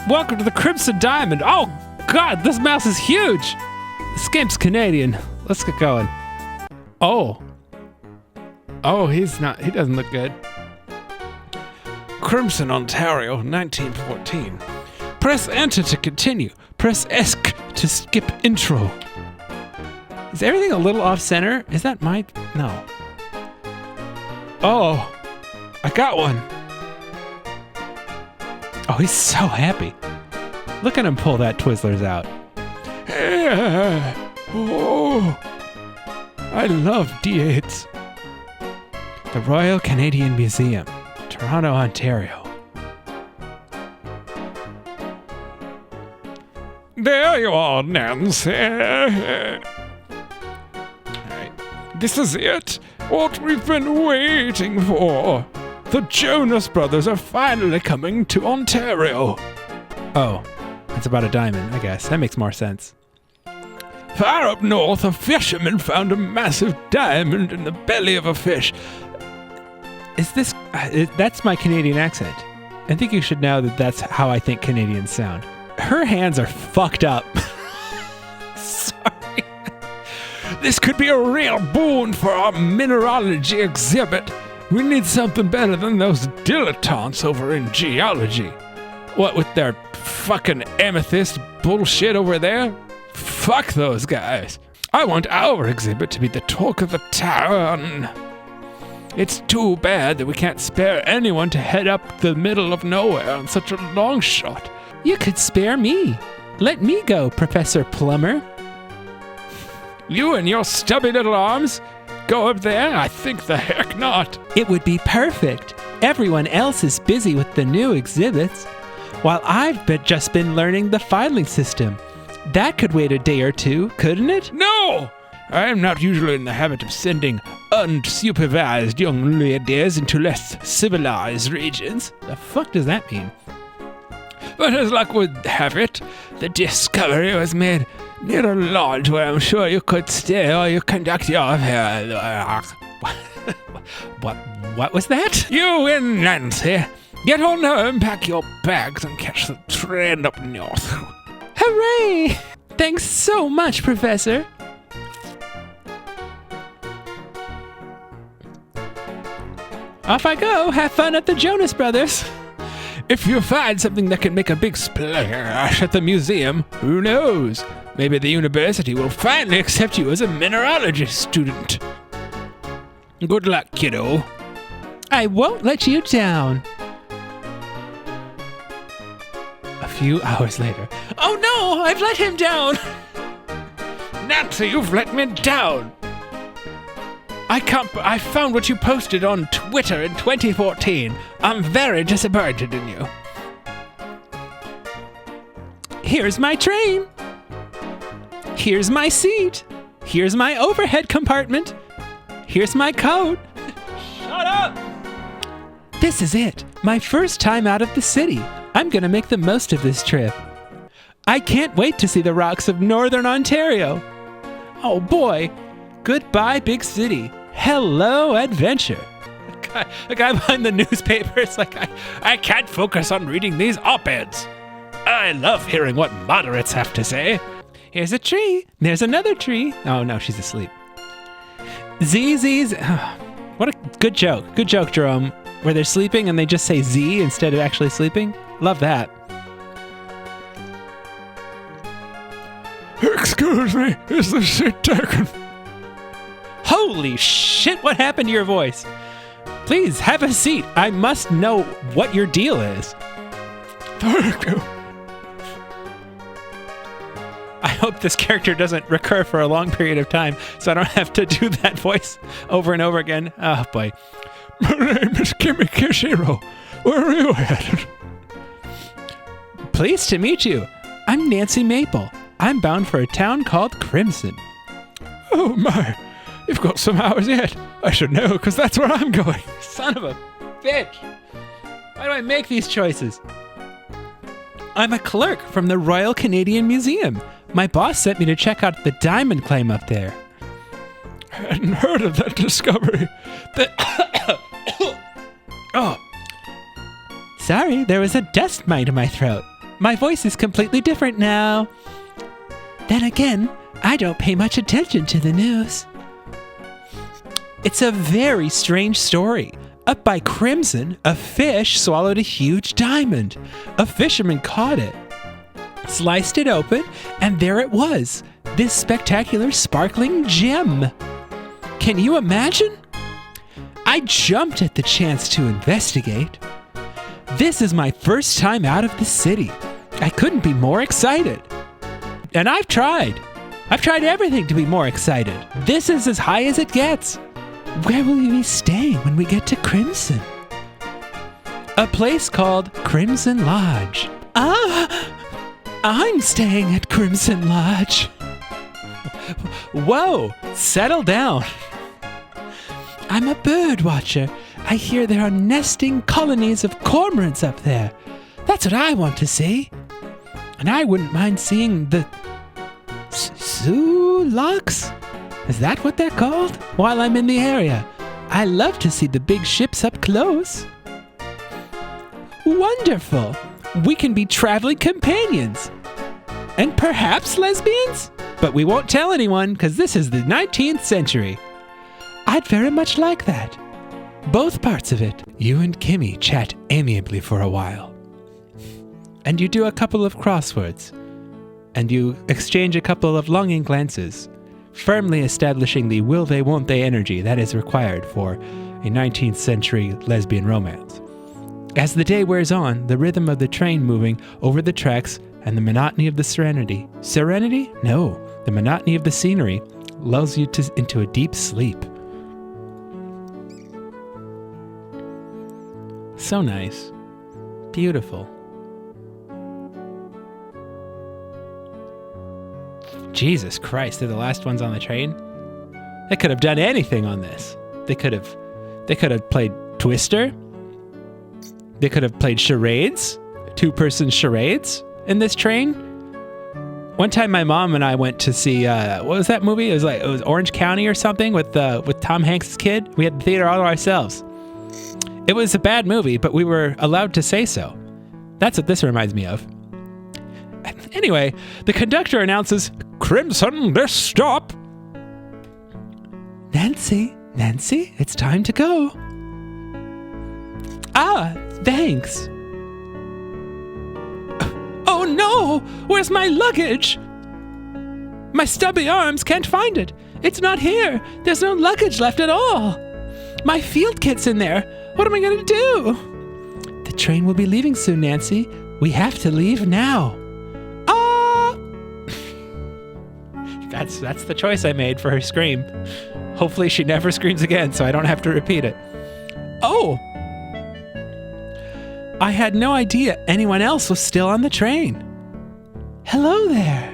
Welcome to the Crimson Diamond. Oh, God, this mouse is huge. This game's Canadian. Let's get going. Oh, he doesn't look good. Crimson, Ontario, 1914. Press enter to continue. Press ESC to skip intro. Is everything a little off center? Is that my... No. Oh, I got one. Oh, he's so happy. Look at him pull that Twizzlers out. Oh, I love D8s. The Royal Canadian Museum, Toronto, Ontario. There you are, Nancy. Alright. This is it. What we've been waiting for. The Jonas Brothers are finally coming to Ontario. Oh, it's about a diamond, I guess. That makes more sense. Far up north, a fisherman found a massive diamond in the belly of a fish. Is this... that's my Canadian accent. I think you should know that that's how I think Canadians sound. Her hands are fucked up. Sorry. This could be a real boon for our mineralogy exhibit. We need something better than those dilettantes over in geology. What with their fucking amethyst bullshit over there? Fuck those guys. I want our exhibit to be the talk of the town. It's too bad that we can't spare anyone to head up the middle of nowhere on such a long shot. You could spare me. Let me go, Professor Plumber. You and your stubby little arms? Go up there? I think the heck not. It would be perfect. Everyone else is busy with the new exhibits, while I've just been learning the filing system. That could wait a day or two, couldn't it? No! I am not usually in the habit of sending unsupervised young ladies into less civilized regions. The fuck does that mean? But as luck would have it, the discovery was made near a lodge where I'm sure you could stay or you conduct your affairs. What was that? You and Nancy, get on home, pack your bags, and catch the train up north. Hooray! Thanks so much, Professor. Off I go. Have fun at the Jonas Brothers. If you find something that can make a big splash at the museum, who knows? Maybe the university will finally accept you as a mineralogy student. Good luck, kiddo. I won't let you down. A few hours later. Oh no, I've let him down. Nancy, you've let me down. I found what you posted on Twitter in 2014. I'm very disappointed in you. Here's my train. Here's my seat. Here's my overhead compartment. Here's my code. Shut up! This is it. My first time out of the city. I'm gonna make the most of this trip. I can't wait to see the rocks of Northern Ontario. Oh boy. Goodbye, big city. Hello, adventure. A guy behind the newspaper is like, I can't focus on reading these op-eds. I love hearing what moderates have to say. Here's a tree. There's another tree. Oh, no, she's asleep. ZZ's. What a good joke. Good joke, Jerome. Where they're sleeping and they just say Z instead of actually sleeping. Love that. Excuse me, is the seat taken? Holy shit, what happened to your voice? Please, have a seat. I must know what your deal is. Thank you. I hope this character doesn't recur for a long period of time, so I don't have to do that voice over and over again. Oh, boy. My name is Kimmy Kishiro. Where are you headed? Pleased to meet you. I'm Nancy Maple. I'm bound for a town called Crimson. Oh, my. You've got some hours yet. I should know, because that's where I'm going. Son of a bitch. Why do I make these choices? I'm a clerk from the Royal Canadian Museum. My boss sent me to check out the diamond claim up there. I hadn't heard of that discovery. Oh. Sorry, there was a dust mite in my throat. My voice is completely different now. Then again, I don't pay much attention to the news. It's a very strange story. Up by Crimson, a fish swallowed a huge diamond. A fisherman caught it, sliced it open, and there it was, this spectacular sparkling gem. Can you imagine? I jumped at the chance to investigate. This is my first time out of the city. I couldn't be more excited. And I've tried everything to be more excited. This is as high as it gets. Where will you be staying when we get to Crimson? A place called Crimson Lodge. I'm staying at Crimson Lodge. Whoa, settle down. I'm a bird watcher. I hear there are nesting colonies of cormorants up there. That's what I want to see. And I wouldn't mind seeing the Sulaks? Is that what they're called? While I'm in the area. I love to see the big ships up close. Wonderful. We can be traveling companions. And perhaps lesbians? But we won't tell anyone because this is the 19th century. I'd very much like that. Both parts of it. You and Kimmy chat amiably for a while. And you do a couple of crosswords. And you exchange a couple of longing glances, firmly establishing the will they won't they energy that is required for a 19th century lesbian romance. As the day wears on, the rhythm of the train moving over the tracks and the monotony of the serenity. Serenity? No. The monotony of the scenery lulls you into a deep sleep. So nice. Beautiful. Jesus Christ, they're the last ones on the train? They could have done anything on this. They could have played Twister. They could have played charades, two-person charades in this train. One time my mom and I went to see, what was that movie? It was Orange County or something with Tom Hanks' kid. We had the theater all to ourselves. It was a bad movie, but we were allowed to say so. That's what this reminds me of. Anyway, the conductor announces, "Crimson, this stop." Nancy, it's time to go. Thanks. Oh no, where's my luggage? My stubby arms can't find it. It's not here. There's no luggage left at all. My field kit's in there. What am I going to do? The train will be leaving soon, Nancy. We have to leave now. That's the choice I made for her scream. Hopefully she never screams again so I don't have to repeat it. Oh! I had no idea anyone else was still on the train. Hello there.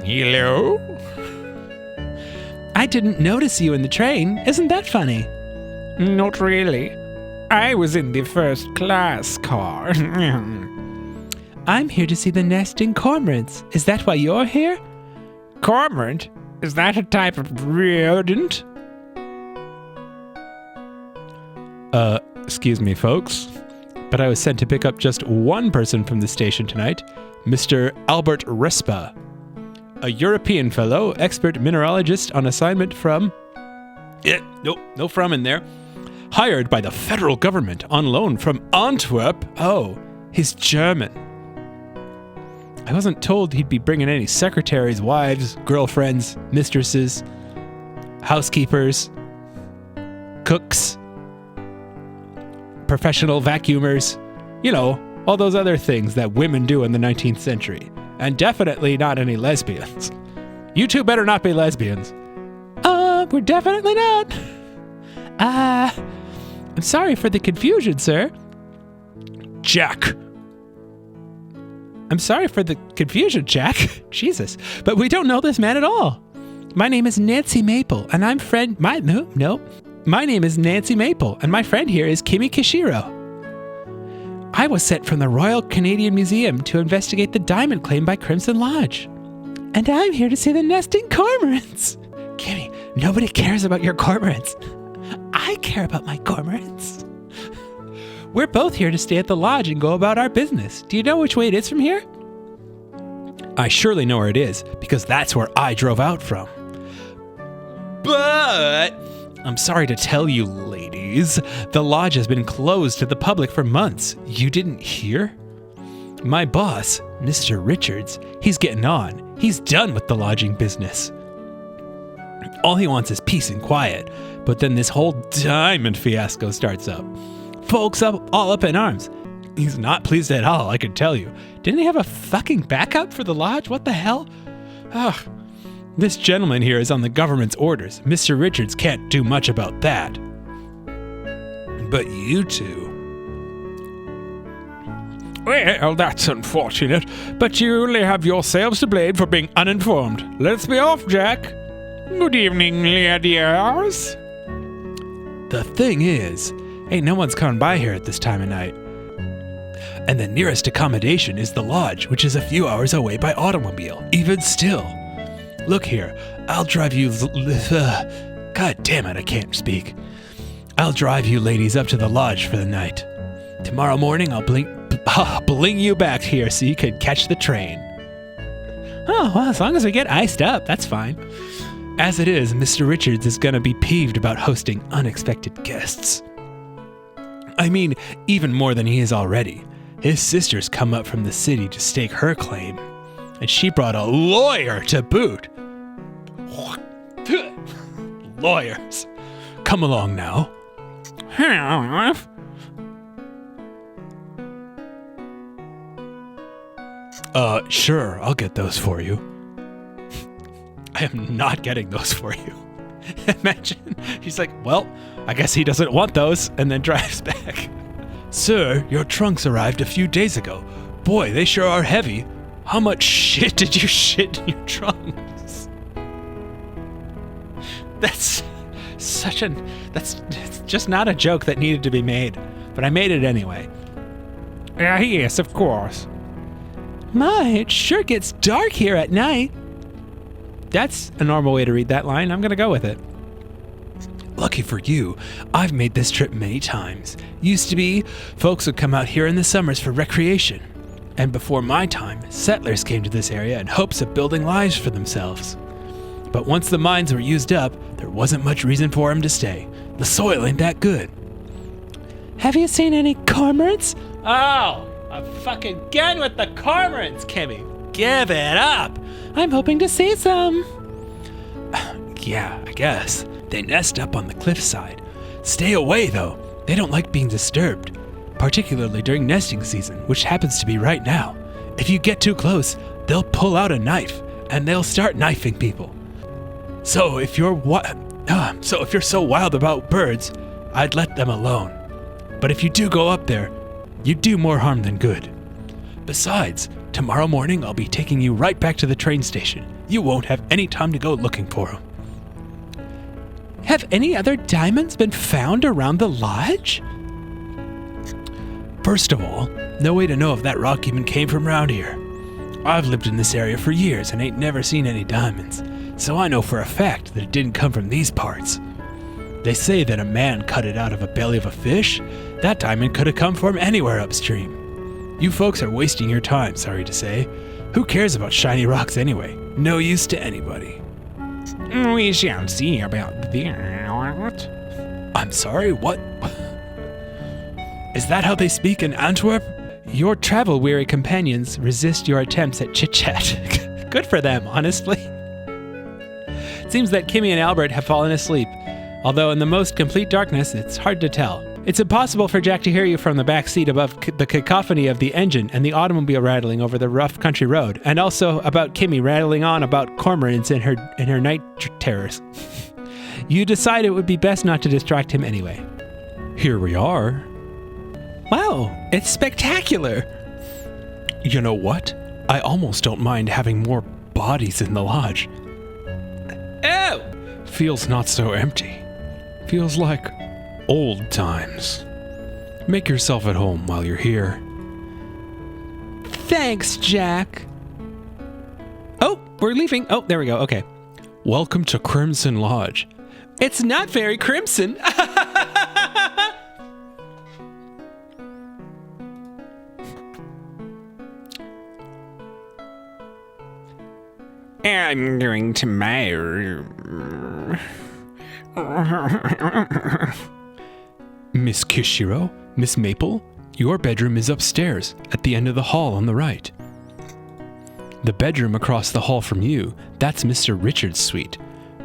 Hello? I didn't notice you in the train. Isn't that funny? Not really. I was in the first class car. I'm here to see the nesting cormorants. Is that why you're here? Cormorant? Is that a type of rodent? Excuse me, folks, but I was sent to pick up just one person from the station tonight, Mr. Albert Respa, a European fellow, expert mineralogist on assignment from... no from in there. Hired by the federal government on loan from Antwerp. Oh, he's German. I wasn't told he'd be bringing any secretaries, wives, girlfriends, mistresses, housekeepers, cooks, professional vacuumers, you know, all those other things that women do in the 19th century. And definitely not any lesbians. You two better not be lesbians. We're definitely not. I'm sorry for the confusion, sir. Jack. I'm sorry for the confusion, Jack. Jesus. But we don't know this man at all. My name is Nancy Maple, and I'm friend... My name is Nancy Maple, and my friend here is Kimi Kishiro. I was sent from the Royal Canadian Museum to investigate the diamond claim by Crimson Lodge. And I'm here to see the nesting cormorants. Kimi, nobody cares about your cormorants. I care about my cormorants. We're both here to stay at the lodge and go about our business. Do you know which way it is from here? I surely know where it is, because that's where I drove out from. But I'm sorry to tell you, ladies, the lodge has been closed to the public for months. You didn't hear? My boss, Mr. Richards, he's getting on. He's done with the lodging business. All he wants is peace and quiet, but then this whole diamond fiasco starts up. Folks all up in arms. He's not pleased at all, I can tell you. Didn't he have a fucking backup for the lodge? What the hell? Ugh. This gentleman here is on the government's orders. Mr. Richards can't do much about that. But you two... Well, that's unfortunate, but you only have yourselves to blame for being uninformed. Let's be off, Jack. Good evening, ladies. The thing is, ain't no one's coming by here at this time of night. And the nearest accommodation is the lodge, which is a few hours away by automobile. Even still. Look here, I'll drive you... God damn it, I can't speak. I'll drive you ladies up to the lodge for the night. Tomorrow morning, I'll bling you back here so you can catch the train. Oh, well, as long as we get iced up, that's fine. As it is, Mr. Richards is gonna be peeved about hosting unexpected guests. I mean, even more than he is already. His sister's come up from the city to stake her claim, and she brought a lawyer to boot. Lawyers. Come along now. Sure, I'll get those for you. I am not getting those for you. Imagine, he's like, well, I guess he doesn't want those, and then drives back. Sir, your trunks arrived a few days ago. Boy, they sure are heavy. How much shit did you shit in your trunks? That's just not a joke that needed to be made, but I made it anyway. Yes, of course. My, it sure gets dark here at night. That's a normal way to read that line. I'm gonna go with it. Lucky for you, I've made this trip many times. Used to be, folks would come out here in the summers for recreation. And before my time, settlers came to this area in hopes of building lives for themselves. But once the mines were used up, there wasn't much reason for them to stay. The soil ain't that good. Have you seen any cormorants? Oh, a fucking gun with the cormorants, Kimmy. Give it up. I'm hoping to see some. Yeah, I guess. They nest up on the cliffside. Stay away, though. They don't like being disturbed, particularly during nesting season, which happens to be right now. If you get too close, they'll pull out a knife, and they'll start knifing people. So if you're so wild about birds, I'd let them alone. But if you do go up there, you do more harm than good. Besides, tomorrow morning I'll be taking you right back to the train station. You won't have any time to go looking for them. Have any other diamonds been found around the lodge? First of all, no way to know if that rock even came from around here. I've lived in this area for years and ain't never seen any diamonds, so I know for a fact that it didn't come from these parts. They say that a man cut it out of a belly of a fish. That diamond could have come from anywhere upstream. You folks are wasting your time, sorry to say. Who cares about shiny rocks anyway? No use to anybody. We shall see about that. I'm sorry, what? Is that how they speak in Antwerp? Your travel-weary companions resist your attempts at chit-chat. Good for them, honestly. It seems that Kimmy and Albert have fallen asleep, although in the most complete darkness, it's hard to tell. It's impossible for Jack to hear you from the back seat above the cacophony of the engine and the automobile rattling over the rough country road, and also about Kimmy rattling on about cormorants and her night terrors. You decide it would be best not to distract him anyway. Here we are. Wow, it's spectacular. You know what? I almost don't mind having more bodies in the lodge. Oh! Feels not so empty. Feels like old times. Make yourself at home while you're here. Thanks, Jack. Oh, we're leaving. Oh, there we go. Okay. Welcome to Crimson Lodge. It's not very crimson. I'm going to my room. Miss Kishiro, Miss Maple, your bedroom is upstairs at the end of the hall on the right. The bedroom across the hall from you, that's Mr. Richard's suite.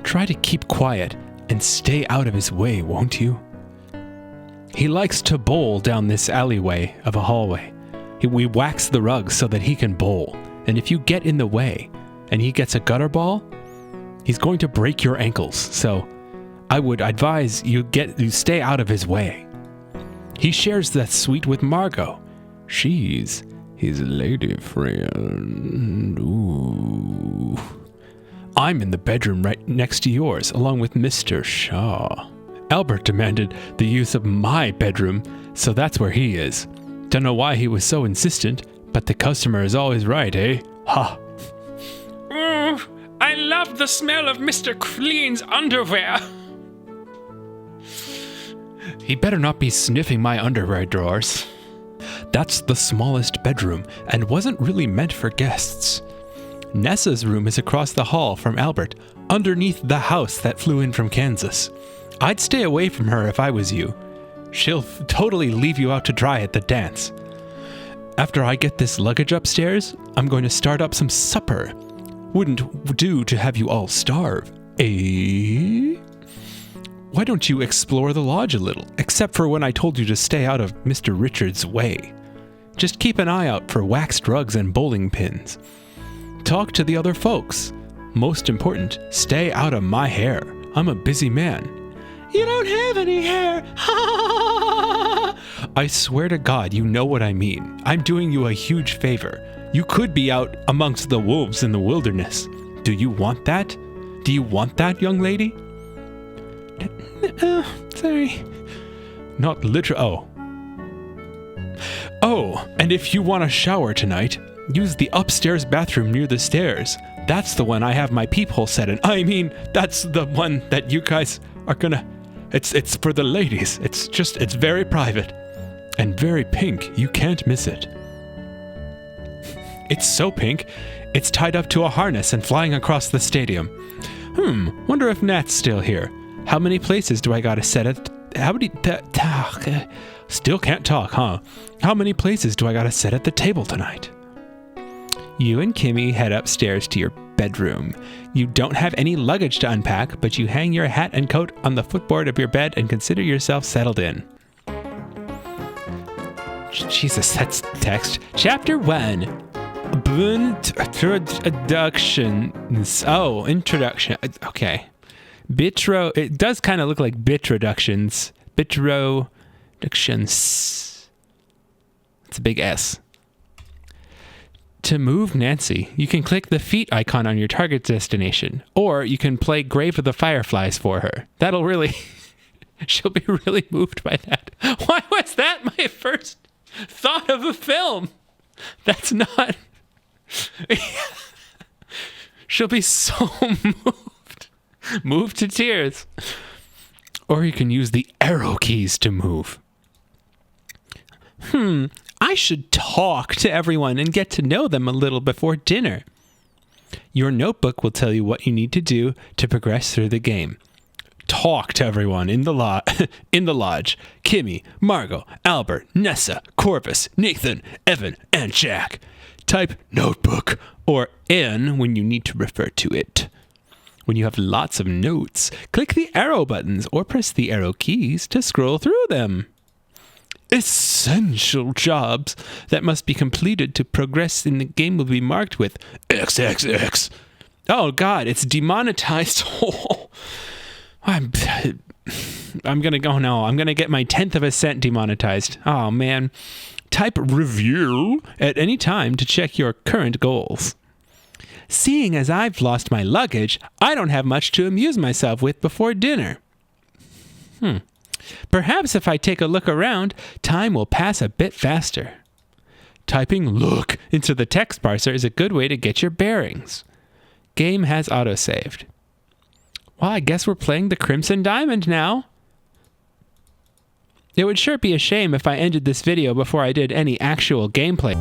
Try to keep quiet and stay out of his way, won't you? He likes to bowl down this alleyway of a hallway. We wax the rugs so that he can bowl, and if you get in the way and he gets a gutter ball, he's going to break your ankles, so I would advise you stay out of his way. He shares that suite with Margot. She's his lady friend. Ooh. I'm in the bedroom right next to yours, along with Mr. Shaw. Albert demanded the use of my bedroom, so that's where he is. Don't know why he was so insistent, but the customer is always right, eh? Ha! Ooh, I love the smell of Mr. Clean's underwear. He better not be sniffing my underwear drawers. That's the smallest bedroom, and wasn't really meant for guests. Nessa's room is across the hall from Albert, underneath the house that flew in from Kansas. I'd stay away from her if I was you. She'll totally leave you out to dry at the dance. After I get this luggage upstairs, I'm going to start up some supper. Wouldn't do to have you all starve, eh? Why don't you explore the lodge a little, except for when I told you to stay out of Mr. Richard's way. Just keep an eye out for waxed rugs and bowling pins. Talk to the other folks. Most important, stay out of my hair. I'm a busy man. You don't have any hair. I swear to God, you know what I mean. I'm doing you a huge favor. You could be out amongst the wolves in the wilderness. Do you want that? Do you want that, young lady? Sorry. Not literal. Oh, and if you want a shower tonight, use the upstairs bathroom near the stairs. That's the one I have my peephole set in. I mean, that's the one that you guys are gonna... It's for the ladies. It's very private. And very pink. You can't miss it. It's so pink, it's tied up to a harness and flying across the stadium. Wonder if Nat's still here. How many places do I gotta set it? Still can't talk, huh? How many places do I gotta set at the table tonight? You and Kimmy head upstairs to your bedroom. You don't have any luggage to unpack, but you hang your hat and coat on the footboard of your bed and consider yourself settled in. Jesus, that's text. Chapter 1. Introductions. Oh, introduction. Okay. It does kind of look like bitroductions. Bitroductions. It's a big S. To move Nancy, you can click the feet icon on your target destination, or you can play Grave of the Fireflies for her. That'll really... She'll be really moved by that. Why was that my first thought of a film? That's not... She'll be so moved to tears. Or you can use the arrow keys to move. I should talk to everyone and get to know them a little before dinner. Your notebook will tell you what you need to do to progress through the game. Talk to everyone in the lodge. Kimmy, Margot, Albert, Nessa, Corvus, Nathan, Evan, and Jack. Type notebook or N when you need to refer to it. When you have lots of notes, click the arrow buttons or press the arrow keys to scroll through them. Essential jobs that must be completed to progress in the game will be marked with XXX. Oh God, it's demonetized. I'm gonna go now. I'm gonna get my 10th of a cent demonetized. Oh man. Type review at any time to check your current goals. Seeing as I've lost my luggage, I don't have much to amuse myself with before dinner. Perhaps if I take a look around, time will pass a bit faster. Typing look into the text parser is a good way to get your bearings. Game has autosaved. Well, I guess we're playing the Crimson Diamond now. It would sure be a shame if I ended this video before I did any actual gameplay.